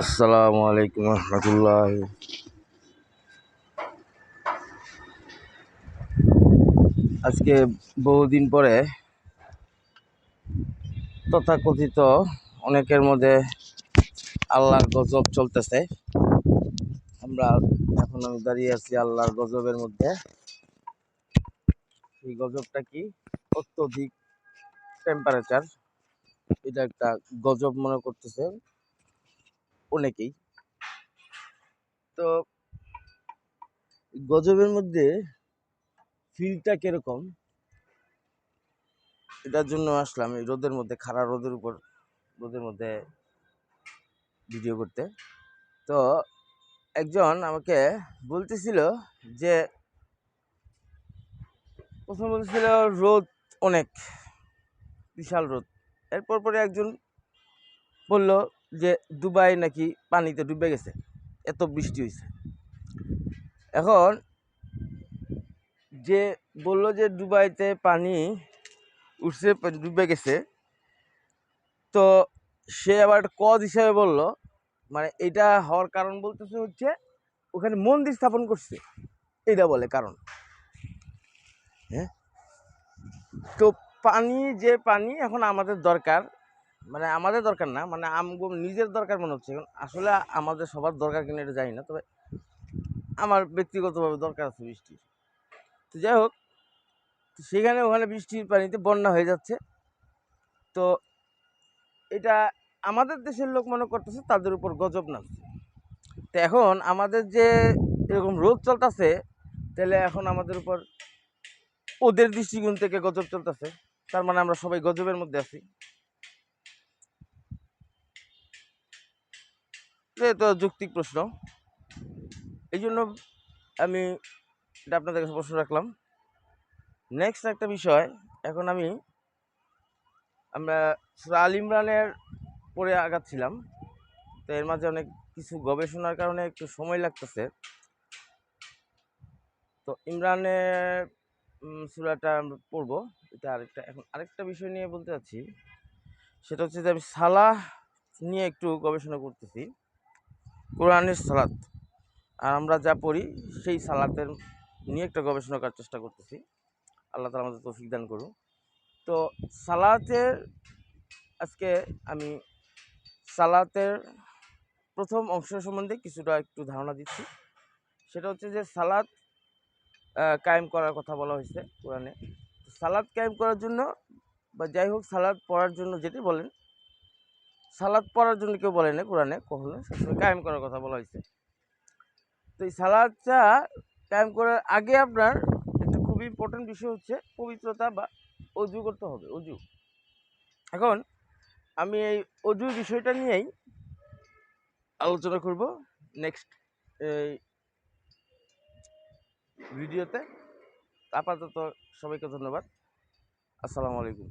আসসালামু আলাইকুম রহমতুল্লাহ। আজকে বহুদিন পরে তথাকথিত অনেকের মধ্যে আল্লাহর গজব চলতেছে। আমি দাঁড়িয়ে আছি আল্লাহর গজবের মধ্যে। এই গজবটা কি? অত্যধিক টেম্পারেচার, এটা একটা গজব মনে করতেছে অনেকেই। তো গজবের মধ্যে ফিলটা কিরকম, এটার জন্য আসলাম এই রোদের মধ্যে, খাড়া রোদের মধ্যে ভিডিও করতে। তো একজন আমাকে বলতেছিল যে, প্রথমে বলতেছিল রোদ অনেক, বিশাল রোদ। এরপর পরে একজন বলল যে দুবাই নাকি পানিতে ডুবে গেছে, এত বৃষ্টি হয়েছে। এখন যে বলল যে দুবাইতে পানি উঠছে, ডুবে গেছে, তো সে আবার কজ হিসাবে বলল, মানে এটা হওয়ার কারণ বলতেছে হচ্ছে ওখানে মন্দির স্থাপন করছে, এটা বলে কারণ। হ্যাঁ, তো পানি এখন আমাদের দরকার, মানে আমাদের দরকার না, মানে নিজের দরকার মনে হচ্ছে। আসলে আমাদের সবার দরকার কিনা এটা জানি না, তবে আমার ব্যক্তিগতভাবে দরকার আছে বৃষ্টির। তো যাই হোক, ওখানে বৃষ্টির পানিতে বন্যা হয়ে যাচ্ছে। তো এটা আমাদের দেশের লোক মনে করতেছে তাদের উপর গজব নামছে। তো এখন আমাদের যে এরকম রোদ চলতেছে, তাহলে এখন আমাদের উপর ওদের দৃষ্টিকোণ থেকে গজব চলতেছে, তার মানে আমরা সবাই গজবের মধ্যে আছি। তো যৌক্তিক প্রশ্ন, এই জন্য আমি এটা আপনাদের কাছে প্রশ্ন রাখলাম। নেক্সট একটা বিষয়, এখন আমরা সূরা আল ইমরানের পরে আগাচ্ছিলাম। তো এর মাঝে অনেক কিছু গবেষণার কারণে একটু সময় লাগতেছে। তো ইমরানের সূরাটা আমরা পড়বো। এটা আরেকটা বিষয় নিয়ে বলতে চাচ্ছি, সেটা হচ্ছে যে আমি সালাহ নিয়ে একটু গবেষণা করতেছি, কোরআনের সালাত। আর আমরা যা পড়ি সেই সালাতের নিয়ে একটা গবেষণা করার চেষ্টা করতেছি। আল্লাহ তাআলা আমাদের তৌফিক দান করুন। তো সালাতের আজকে আমি সালাতের প্রথম অংশ সম্বন্ধে কিছুটা একটু ধারণা দিচ্ছি। সেটা হচ্ছে যে সালাত কায়েম করার কথা বলা হয়েছে কোরআনে। সালাত কায়েম করার জন্য, বা যাই হোক সালাত পড়ার জন্য, যেটি বলেন, সালাত পড়ার জন্য কেউ বলে না কোরআনে কখনো, সবসময় কায়েম করার কথা বলা হয়েছে। তো এই সালাদটা কায়েম করার আগে আপনার একটা খুবই ইম্পর্টেন্ট বিষয় হচ্ছে পবিত্রতা, বা অজু করতে হবে, অজু। এখন আমি এই অজুর বিষয়টা নিয়েই আলোচনা করব নেক্সট এই ভিডিওতে। আপাতত সবাইকে ধন্যবাদ। আসসালামু আলাইকুম।